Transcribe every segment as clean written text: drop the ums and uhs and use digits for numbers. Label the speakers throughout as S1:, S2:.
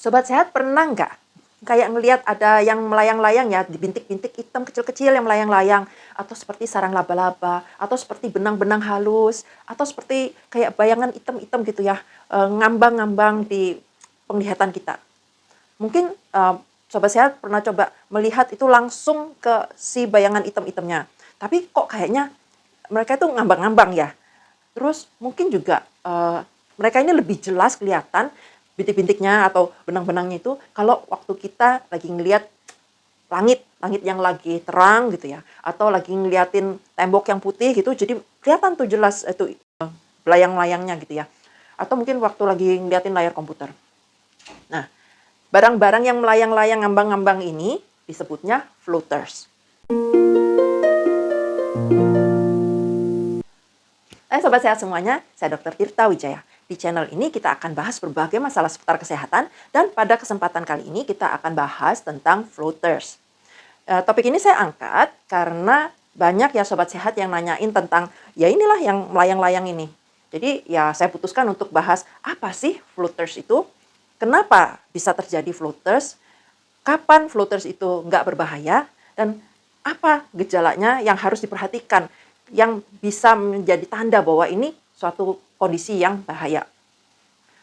S1: Sobat Sehat pernah nggak kayak ngelihat ada yang melayang-layang ya, di bintik-bintik hitam kecil-kecil yang melayang-layang, atau seperti sarang laba-laba, atau seperti benang-benang halus, atau seperti kayak bayangan hitam-hitam gitu ya, ngambang-ngambang di penglihatan kita. Mungkin Sobat Sehat pernah coba melihat itu langsung ke si bayangan hitam-hitamnya. Tapi kok kayaknya mereka itu ngambang-ngambang ya. Terus mungkin juga mereka ini lebih jelas kelihatan bintik-bintiknya atau benang-benangnya itu kalau waktu kita lagi ngelihat langit, langit yang lagi terang gitu ya, atau lagi ngeliatin tembok yang putih gitu, jadi kelihatan tuh jelas itu layang-layangnya gitu ya. Atau mungkin waktu lagi ngeliatin layar komputer. Nah, barang-barang yang melayang-layang ngambang-ngambang ini disebutnya floaters. Sobat Sehat semuanya, saya Dr. Tirta Wijaya. Di channel ini kita akan bahas berbagai masalah seputar kesehatan dan pada kesempatan kali ini kita akan bahas tentang floaters. Topik ini saya angkat karena banyak ya Sobat Sehat yang nanyain tentang ya inilah yang melayang-layang ini. Jadi ya saya putuskan untuk bahas apa sih floaters itu, kenapa bisa terjadi floaters, kapan floaters itu nggak berbahaya, dan apa gejalanya yang harus diperhatikan yang bisa menjadi tanda bahwa ini suatu kondisi yang bahaya.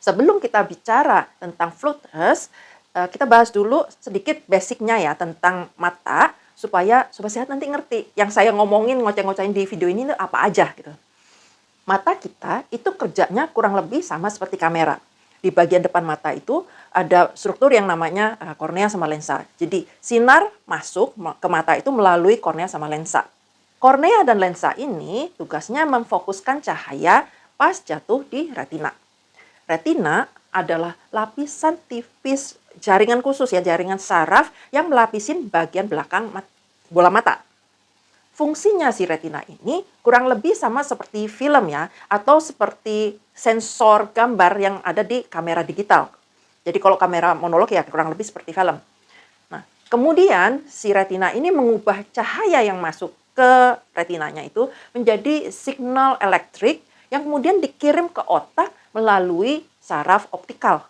S1: Sebelum kita bicara tentang floaters, kita bahas dulu sedikit basicnya ya tentang mata, supaya Sobat Sehat nanti ngerti yang saya ngomongin, ngoceh-ngocehin di video ini apa aja gitu. Mata kita itu kerjanya kurang lebih sama seperti kamera. Di bagian depan mata itu ada struktur yang namanya kornea sama lensa. Jadi sinar masuk ke mata itu melalui kornea sama lensa. Kornea dan lensa ini tugasnya memfokuskan cahaya pas jatuh di retina. Retina adalah lapisan tipis jaringan khusus ya, jaringan saraf yang melapisin bagian belakang bola mata. Fungsinya si retina ini kurang lebih sama seperti film ya, atau seperti sensor gambar yang ada di kamera digital. Jadi kalau kamera monolog ya kurang lebih seperti film. Nah, kemudian si retina ini mengubah cahaya yang masuk ke retinanya itu menjadi signal elektrik yang kemudian dikirim ke otak melalui saraf optikal.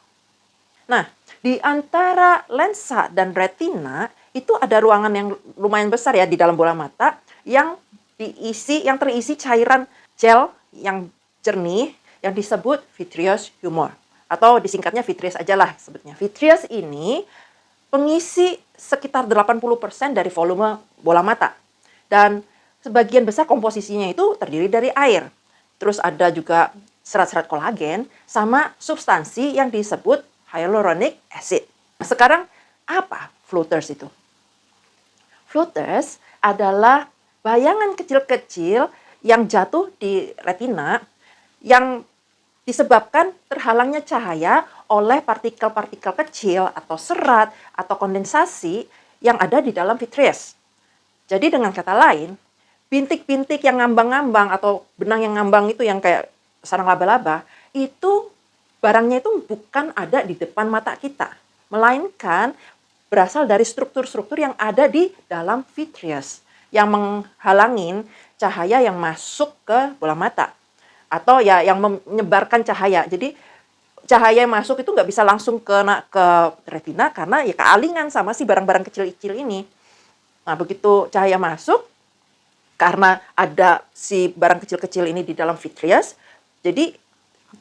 S1: Nah, di antara lensa dan retina itu ada ruangan yang lumayan besar ya di dalam bola mata yang terisi cairan gel yang jernih yang disebut vitreous humor, atau disingkatnya vitreous aja lah sebutnya. Vitreous ini pengisi sekitar 80% dari volume bola mata. Dan sebagian besar komposisinya itu terdiri dari air. Terus ada juga serat-serat kolagen sama substansi yang disebut hyaluronic acid. Sekarang apa floaters itu? Floaters adalah bayangan kecil-kecil yang jatuh di retina yang disebabkan terhalangnya cahaya oleh partikel-partikel kecil atau serat atau kondensasi yang ada di dalam vitreous. Jadi dengan kata lain, bintik-bintik yang ngambang-ngambang atau benang yang ngambang itu yang kayak sarang laba-laba, itu barangnya itu bukan ada di depan mata kita, melainkan berasal dari struktur-struktur yang ada di dalam vitreous yang menghalangin cahaya yang masuk ke bola mata atau ya yang menyebarkan cahaya. Jadi cahaya yang masuk itu nggak bisa langsung kena ke retina karena ya kealingan sama si barang-barang kecil-kecil ini. Nah, begitu cahaya masuk, karena ada si barang kecil-kecil ini di dalam vitreous, jadi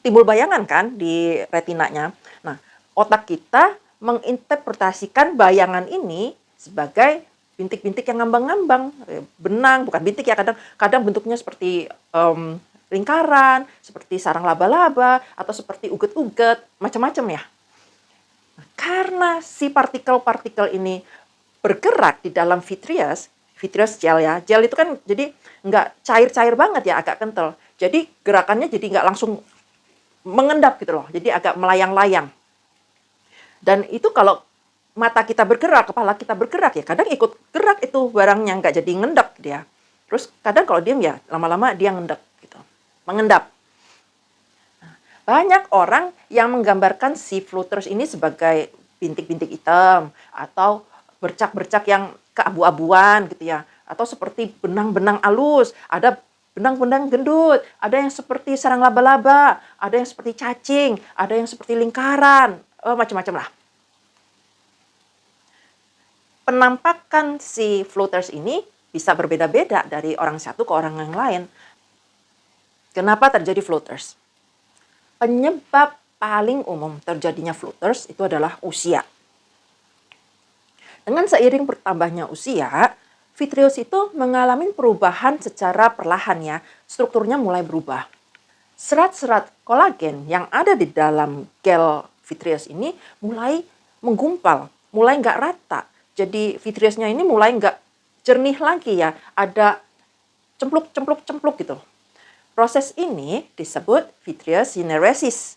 S1: timbul bayangan kan di retinanya. Nah, otak kita menginterpretasikan bayangan ini sebagai bintik-bintik yang ngambang-ngambang, benang, bukan bintik ya, kadang bentuknya seperti lingkaran, seperti sarang laba-laba, atau seperti uget-uget, macam-macam ya. Nah, karena si partikel-partikel ini bergerak di dalam vitreous gel ya. Gel itu kan jadi nggak cair-cair banget ya, agak kental. Jadi gerakannya jadi nggak langsung mengendap gitu loh. Jadi agak melayang-layang. Dan itu kalau mata kita bergerak, kepala kita bergerak ya, kadang ikut gerak itu barangnya, nggak jadi ngendap dia. Terus kadang kalau diam ya lama-lama dia ngendap gitu, mengendap. Nah, banyak orang yang menggambarkan si floaters ini sebagai bintik-bintik hitam atau bercak-bercak yang keabu-abuan gitu ya, atau seperti benang-benang halus, ada benang-benang gendut, ada yang seperti sarang laba-laba, ada yang seperti cacing, ada yang seperti lingkaran, macam-macam lah. penampakan si floaters ini bisa berbeda-beda dari orang satu ke orang yang lain. Kenapa terjadi floaters? Penyebab paling umum terjadinya floaters itu adalah usia. Dengan seiring bertambahnya usia, vitreous itu mengalami perubahan secara perlahan ya, strukturnya mulai berubah. Serat-serat kolagen yang ada di dalam gel vitreous ini mulai menggumpal, mulai nggak rata. Jadi vitreousnya ini mulai nggak jernih lagi ya, ada cempluk-cempluk-cempluk gitu. Proses ini disebut vitreous syneresis.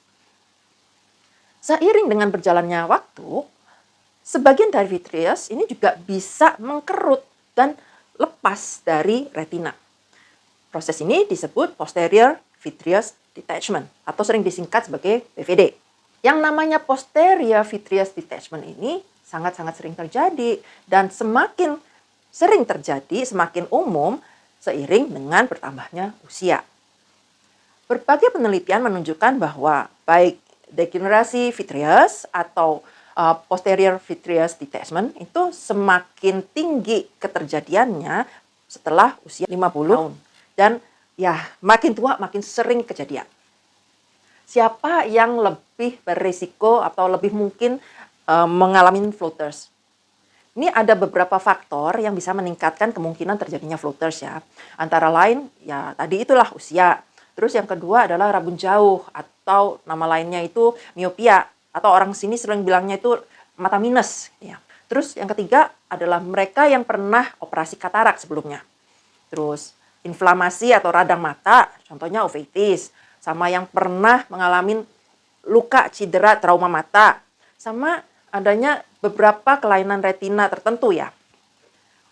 S1: Seiring dengan berjalannya waktu, sebagian dari vitreous ini juga bisa mengkerut dan lepas dari retina. Proses ini disebut posterior vitreous detachment atau sering disingkat sebagai PVD. Yang namanya posterior vitreous detachment ini sangat-sangat sering terjadi dan semakin sering terjadi, semakin umum seiring dengan bertambahnya usia. Berbagai penelitian menunjukkan bahwa baik degenerasi vitreous atau posterior vitreous detachment itu semakin tinggi keterjadiannya setelah usia 50 tahun. Dan ya makin tua makin sering kejadian. Siapa yang lebih berisiko atau lebih mungkin mengalami floaters? Ini ada beberapa faktor yang bisa meningkatkan kemungkinan terjadinya floaters ya. Antara lain ya tadi itulah usia. Terus yang kedua adalah rabun jauh atau nama lainnya itu miopia atau orang sini sering bilangnya itu mata minus ya. Terus yang ketiga adalah mereka yang pernah operasi katarak sebelumnya. Terus inflamasi atau radang mata, contohnya uveitis, sama yang pernah mengalami luka cedera trauma mata, sama adanya beberapa kelainan retina tertentu ya.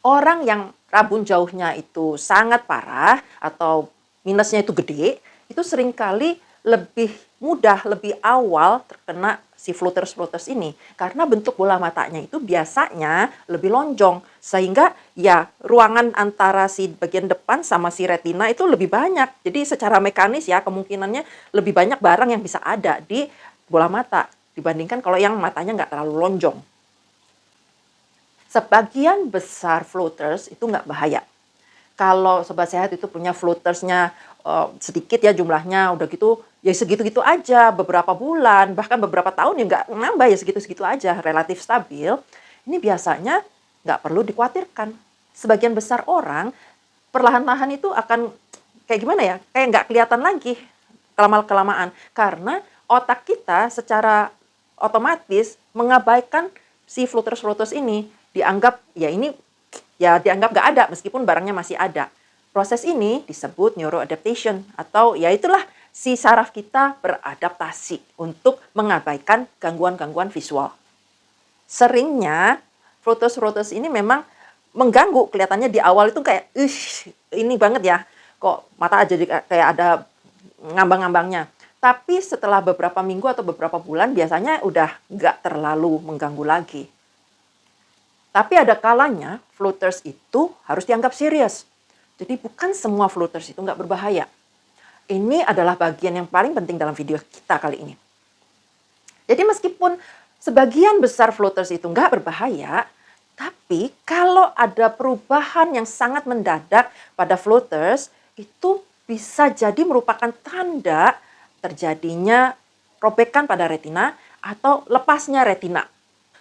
S1: Orang yang rabun jauhnya itu sangat parah atau minusnya itu gede, itu seringkali lebih mudah, lebih awal terkena si floaters-floaters ini. Karena bentuk bola matanya itu biasanya lebih lonjong. Sehingga ya ruangan antara si bagian depan sama si retina itu lebih banyak. Jadi secara mekanis ya kemungkinannya lebih banyak barang yang bisa ada di bola mata. Dibandingkan kalau yang matanya nggak terlalu lonjong. Sebagian besar floaters itu nggak bahaya. Kalau sobat sehat itu punya floatersnya sedikit ya jumlahnya, udah gitu ya segitu-gitu aja, beberapa bulan, bahkan beberapa tahun ya nggak nambah ya segitu-segitu aja, relatif stabil, ini biasanya nggak perlu dikhawatirkan. Sebagian besar orang perlahan-lahan itu akan kayak gimana ya, kayak nggak kelihatan lagi kelamaan, karena otak kita secara otomatis mengabaikan si floaters-floaters ini, dianggap ya ini ya dianggap nggak ada meskipun barangnya masih ada. Proses ini disebut neuroadaptation atau ya itulah si saraf kita beradaptasi untuk mengabaikan gangguan-gangguan visual. Seringnya floaters-floaters ini memang mengganggu, kelihatannya di awal itu kayak ini banget ya, kok mata aja kayak ada ngambang-ngambangnya. Tapi setelah beberapa minggu atau beberapa bulan biasanya udah nggak terlalu mengganggu lagi. Tapi ada kalanya floaters itu harus dianggap serius. Jadi bukan semua floaters itu nggak berbahaya. Ini adalah bagian yang paling penting dalam video kita kali ini. Jadi meskipun sebagian besar floaters itu nggak berbahaya, tapi kalau ada perubahan yang sangat mendadak pada floaters, itu bisa jadi merupakan tanda terjadinya robekan pada retina atau lepasnya retina.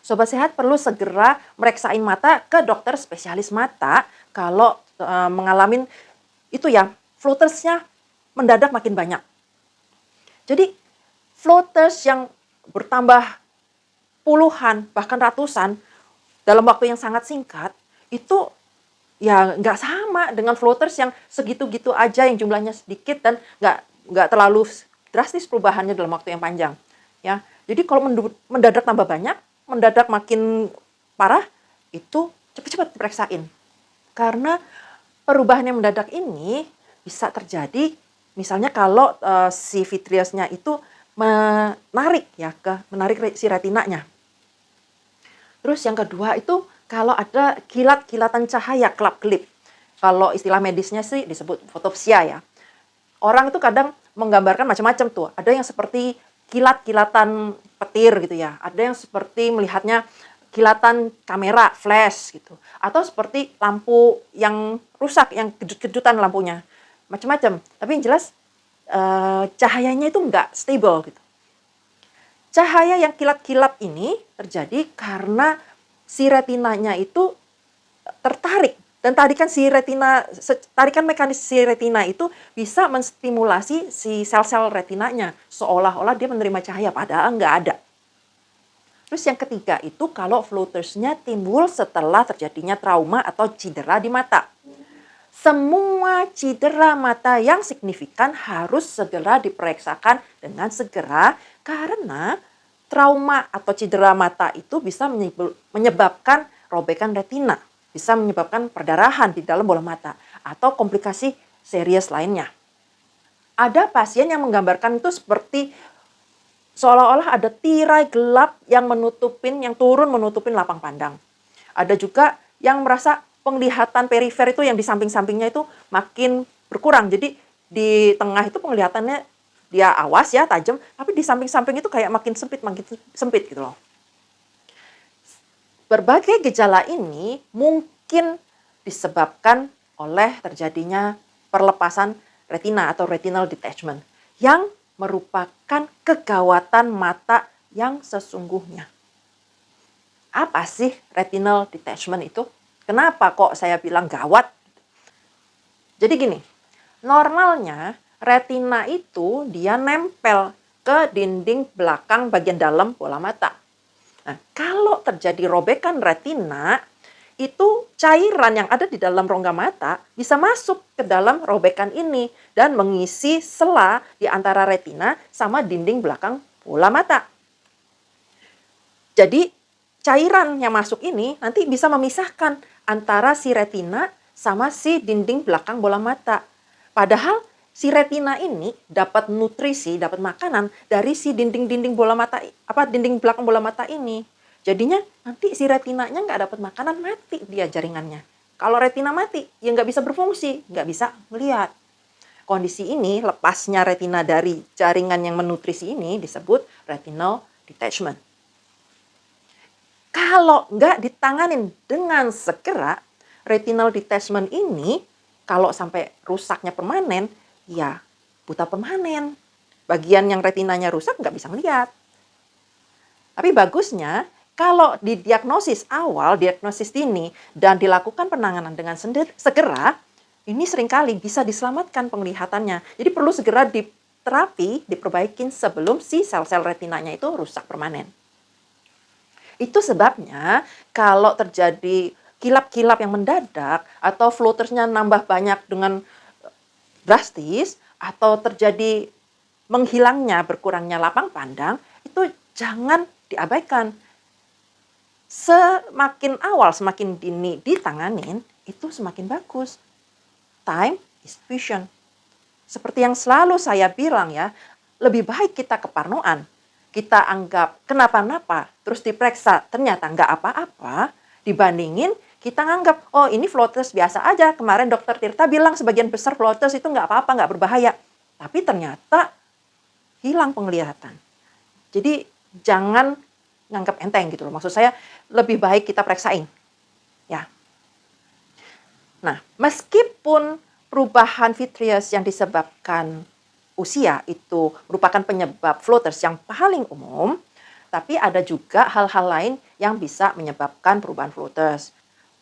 S1: Sobat sehat perlu segera mereksain mata ke dokter spesialis mata kalau mengalami itu ya, floatersnya mendadak makin banyak. Jadi floaters yang bertambah puluhan bahkan ratusan dalam waktu yang sangat singkat itu ya nggak sama dengan floaters yang segitu-gitu aja yang jumlahnya sedikit dan nggak terlalu drastis perubahannya dalam waktu yang panjang. Ya, jadi kalau mendadak tambah banyak, mendadak makin parah, itu cepat-cepat diperiksain. Karena perubahan yang mendadak ini bisa terjadi misalnya kalau si vitreousnya itu menarik si retinanya. Terus yang kedua itu kalau ada kilat-kilatan cahaya, kelap-kelip. Kalau istilah medisnya sih disebut fotopsia ya. Orang itu kadang menggambarkan macam-macam tuh. Ada yang seperti kilat-kilatan petir gitu ya. Ada yang seperti melihatnya kilatan kamera, flash gitu. Atau seperti lampu yang rusak, yang kejut-kejutan lampunya. Macam-macam. Tapi yang jelas cahayanya itu nggak stable gitu. Cahaya yang kilat-kilat ini terjadi karena si retinanya itu tertarik. Dan tarikan mekanis si retina itu bisa menstimulasi si sel-sel retinanya. Seolah-olah dia menerima cahaya, padahal nggak ada. Terus yang ketiga itu kalau floatersnya timbul setelah terjadinya trauma atau cedera di mata. Semua cedera mata yang signifikan harus segera diperiksakan dengan segera karena trauma atau cedera mata itu bisa menyebabkan robekan retina, bisa menyebabkan perdarahan di dalam bola mata atau komplikasi serius lainnya. Ada pasien yang menggambarkan itu seperti seolah-olah ada tirai gelap yang turun menutupin lapang pandang. Ada juga yang merasa penglihatan perifer itu yang di samping-sampingnya itu makin berkurang. Jadi di tengah itu penglihatannya dia awas ya, tajam, tapi di samping-samping itu kayak makin sempit gitu loh. Berbagai gejala ini mungkin disebabkan oleh terjadinya perlepasan retina atau retinal detachment yang merupakan kegawatan mata yang sesungguhnya. Apa sih retinal detachment itu? Kenapa kok saya bilang gawat? Jadi gini, normalnya retina itu dia nempel ke dinding belakang bagian dalam bola mata. Nah, kalau terjadi robekan retina, itu cairan yang ada di dalam rongga mata bisa masuk ke dalam robekan ini dan mengisi sela di antara retina sama dinding belakang bola mata. Jadi cairan yang masuk ini nanti bisa memisahkan antara si retina sama si dinding belakang bola mata. Padahal si retina ini dapat nutrisi, dapat makanan dari si dinding belakang bola mata ini. Jadinya nanti si retinanya nggak dapat makanan, mati dia jaringannya. Kalau retina mati, ya nggak bisa berfungsi, nggak bisa melihat. Kondisi ini, lepasnya retina dari jaringan yang menutrisi ini disebut retinal detachment. Kalau nggak ditanganin dengan segera, retinal detachment ini kalau sampai rusaknya permanen, ya buta permanen. Bagian yang retinanya rusak nggak bisa melihat. Tapi bagusnya, kalau didiagnosis awal, diagnosis dini, dan dilakukan penanganan dengan segera, ini seringkali bisa diselamatkan penglihatannya. Jadi perlu segera diterapi, diperbaikin sebelum si sel-sel retinanya itu rusak permanen. Itu sebabnya kalau terjadi kilap-kilap yang mendadak atau floatersnya nambah banyak dengan drastis atau terjadi menghilangnya, berkurangnya lapang pandang, itu jangan diabaikan. Semakin awal, semakin dini ditanganin, itu semakin bagus. Time is vision. Seperti yang selalu saya bilang ya, lebih baik kita keparnoan. Kita anggap kenapa-napa, terus diperiksa, ternyata nggak apa-apa, dibandingin kita nganggap, oh ini floaters biasa aja, kemarin dokter Tirta bilang sebagian besar floaters itu nggak apa-apa, nggak berbahaya. Tapi ternyata hilang penglihatan. Jadi jangan nganggap enteng gitu loh. Maksud saya lebih baik kita periksain. Ya. Nah, meskipun perubahan vitreous yang disebabkan usia itu merupakan penyebab floaters yang paling umum, tapi ada juga hal-hal lain yang bisa menyebabkan perubahan floaters.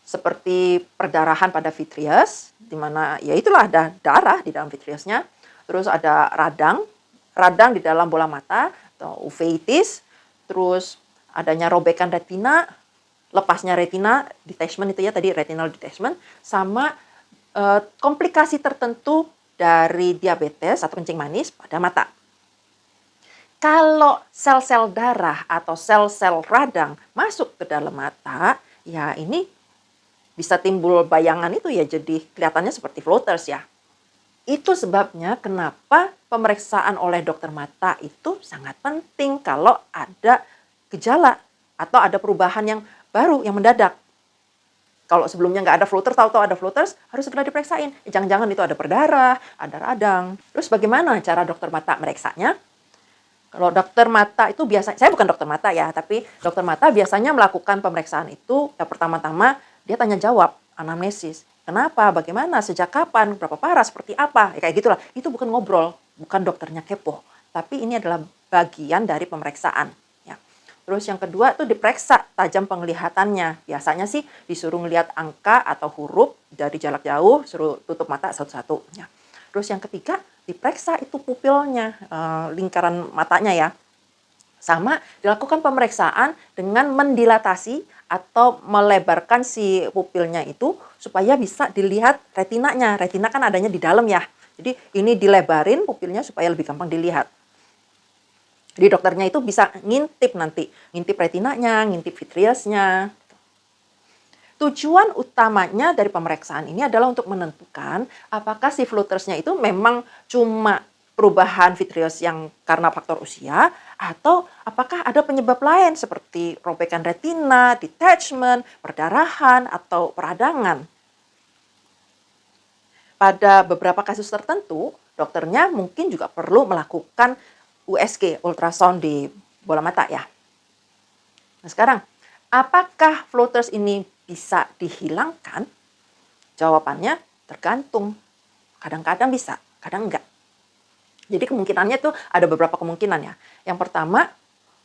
S1: Seperti perdarahan pada vitreous, di mana ya itulah ada darah di dalam vitreousnya. Terus ada radang di dalam bola mata atau uveitis. Terus adanya robekan retina, lepasnya retina, detachment itu ya tadi retinal detachment, sama komplikasi tertentu dari diabetes atau kencing manis pada mata. Kalau sel-sel darah atau sel-sel radang masuk ke dalam mata, ya ini bisa timbul bayangan itu ya jadi kelihatannya seperti floaters ya. Itu sebabnya kenapa pemeriksaan oleh dokter mata itu sangat penting kalau ada gejala atau ada perubahan yang baru, yang mendadak. Kalau sebelumnya nggak ada floater, tahu-tahu ada floaters, harus segera diperiksain. Jangan-jangan itu ada berdarah, ada radang. Terus bagaimana cara dokter mata meriksanya? Kalau dokter mata itu biasa, saya bukan dokter mata ya, tapi dokter mata biasanya melakukan pemeriksaan itu, ya pertama-tama dia tanya jawab, anamnesis. Kenapa, bagaimana, sejak kapan, berapa parah, seperti apa, ya kayak gitulah. Itu bukan ngobrol, bukan dokternya kepo, tapi ini adalah bagian dari pemeriksaan. Ya. Terus yang kedua tuh diperiksa tajam penglihatannya. Biasanya sih disuruh ngelihat angka atau huruf dari jarak jauh, suruh tutup mata satu-satu. Ya. Terus yang ketiga, diperiksa itu pupilnya, lingkaran matanya ya. Sama dilakukan pemeriksaan dengan mendilatasi atau melebarkan si pupilnya itu supaya bisa dilihat retinanya. Retina kan adanya di dalam ya. Jadi ini dilebarin pupilnya supaya lebih gampang dilihat. Jadi dokternya itu bisa ngintip nanti, ngintip retinanya, ngintip vitreousnya. Tujuan utamanya dari pemeriksaan ini adalah untuk menentukan apakah si fluttersnya itu memang cuma perubahan vitreous yang karena faktor usia atau apakah ada penyebab lain seperti robekan retina, detachment, perdarahan, atau peradangan. Pada beberapa kasus tertentu, dokternya mungkin juga perlu melakukan USG, ultrasound di bola mata ya. Nah sekarang, apakah floaters ini bisa dihilangkan? Jawabannya tergantung. Kadang-kadang bisa, kadang enggak. Jadi kemungkinannya tuh ada beberapa kemungkinan ya. Yang pertama,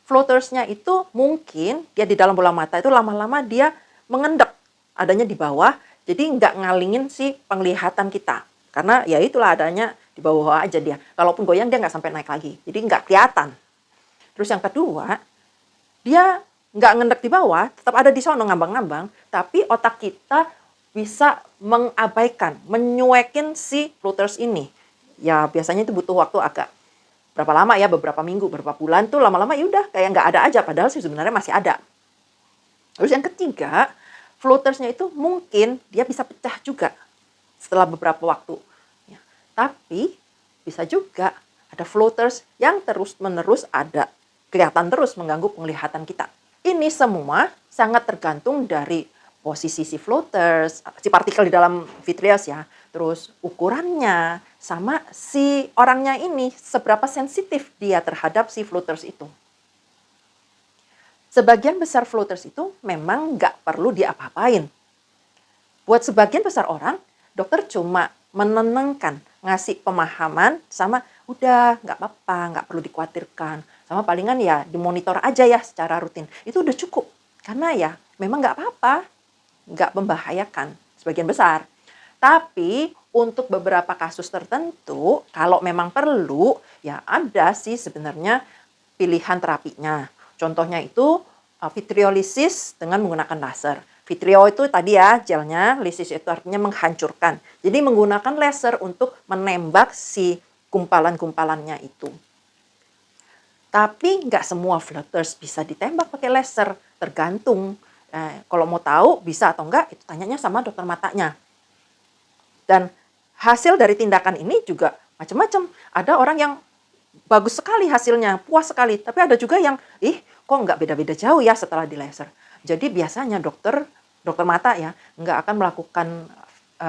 S1: floatersnya itu mungkin dia di dalam bola mata itu lama-lama dia mengendap, adanya di bawah, jadi nggak ngalingin si penglihatan kita. Karena ya itulah adanya di bawah aja dia. Kalaupun goyang dia nggak sampai naik lagi, jadi nggak kelihatan. Terus yang kedua, dia nggak ngendek di bawah, tetap ada di sono ngambang-ngambang, tapi otak kita bisa mengabaikan, menyuekin si floaters ini. Ya biasanya itu butuh waktu agak berapa lama ya, beberapa minggu, beberapa bulan tuh lama-lama ya udah kayak nggak ada aja, padahal sih sebenarnya masih ada. Terus yang ketiga, floatersnya itu mungkin dia bisa pecah juga setelah beberapa waktu. Ya, tapi bisa juga ada floaters yang terus-menerus ada, kelihatan terus mengganggu penglihatan kita. Ini semua sangat tergantung dari posisi si floaters, si partikel di dalam vitreous ya, terus ukurannya, sama si orangnya ini seberapa sensitif dia terhadap si floaters itu. Sebagian besar floaters itu memang nggak perlu diapa-apain. Buat sebagian besar orang, dokter cuma menenangkan, ngasih pemahaman sama udah nggak apa-apa, nggak perlu dikhawatirkan. Sama palingan ya dimonitor aja ya secara rutin. Itu udah cukup. Karena ya memang nggak apa-apa, nggak membahayakan sebagian besar. Tapi untuk beberapa kasus tertentu, kalau memang perlu, ya ada sih sebenarnya pilihan terapinya. Contohnya itu vitreolisis dengan menggunakan laser. Vitreo itu tadi ya gelnya, lisis itu artinya menghancurkan. Jadi menggunakan laser untuk menembak si gumpalan-gumpalannya itu. Tapi nggak semua floaters bisa ditembak pakai laser, tergantung. Kalau mau tahu bisa atau enggak, itu tanyanya sama dokter matanya. Dan hasil dari tindakan ini juga macam-macam. Ada orang yang bagus sekali hasilnya, puas sekali. Tapi ada juga yang, kok nggak beda-beda jauh ya setelah di laser. Jadi biasanya dokter mata ya, nggak akan melakukan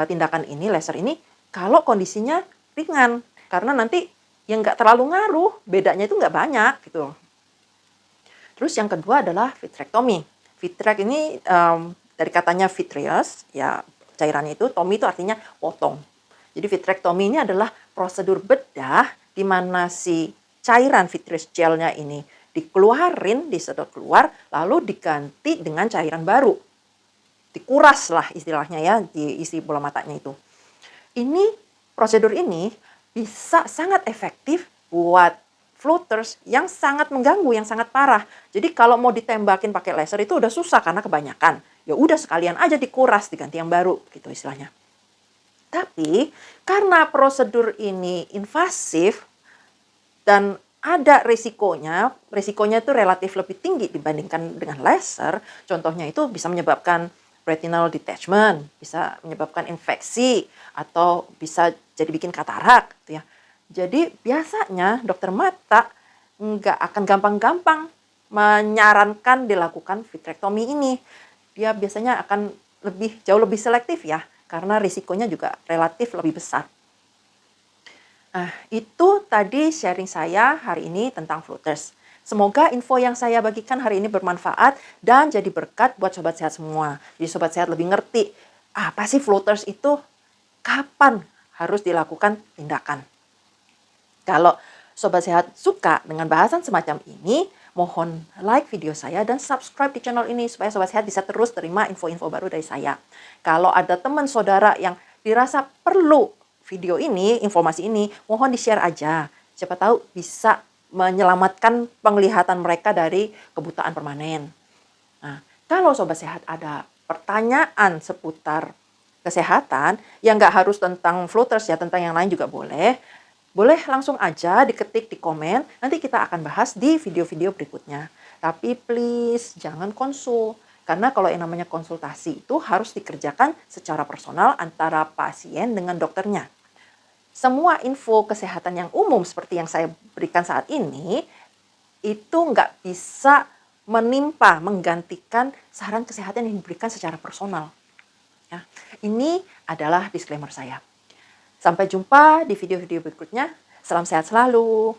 S1: tindakan ini, laser ini, kalau kondisinya ringan. Karena nanti yang nggak terlalu ngaruh, bedanya itu nggak banyak gitu. Terus yang kedua adalah vitrectomy. Vitrek ini dari katanya vitreous, ya cairannya itu, tomy itu artinya potong. Jadi vitrectomy ini adalah prosedur bedah di mana si cairan vitreous gelnya ini dikeluarin, disedot keluar, lalu diganti dengan cairan baru. Dikuras lah istilahnya ya, diisi bola matanya itu. Prosedur ini bisa sangat efektif buat floaters yang sangat mengganggu, yang sangat parah. Jadi kalau mau ditembakin pakai laser itu udah susah karena kebanyakan. Ya udah sekalian aja dikuras, diganti yang baru gitu istilahnya. Tapi karena prosedur ini invasif dan ada risikonya itu relatif lebih tinggi dibandingkan dengan laser. Contohnya itu bisa menyebabkan retinal detachment, bisa menyebabkan infeksi, atau bisa jadi bikin katarak. Gitu ya. Jadi biasanya dokter mata nggak akan gampang-gampang menyarankan dilakukan vitrectomy ini. Dia biasanya akan jauh lebih selektif ya, karena risikonya juga relatif lebih besar. Itu tadi sharing saya hari ini tentang floaters. Semoga info yang saya bagikan hari ini bermanfaat dan jadi berkat buat sobat sehat semua. Jadi sobat sehat lebih ngerti apa sih floaters itu, kapan harus dilakukan tindakan. Kalau sobat sehat suka dengan bahasan semacam ini, mohon like video saya dan subscribe di channel ini supaya sobat sehat bisa terus terima info-info baru dari saya. Kalau ada teman saudara yang dirasa perlu video ini, informasi ini, mohon di-share aja. Siapa tahu bisa menyelamatkan penglihatan mereka dari kebutaan permanen. Nah, kalau sobat sehat ada pertanyaan seputar kesehatan yang nggak harus tentang floaters ya, tentang yang lain juga boleh. Boleh langsung aja diketik di komen, nanti kita akan bahas di video-video berikutnya. Tapi please jangan konsul, karena kalau yang namanya konsultasi itu harus dikerjakan secara personal antara pasien dengan dokternya. Semua info kesehatan yang umum seperti yang saya berikan saat ini, itu nggak bisa menggantikan saran kesehatan yang diberikan secara personal. Ya, ini adalah disclaimer saya. Sampai jumpa di video-video berikutnya. Salam sehat selalu.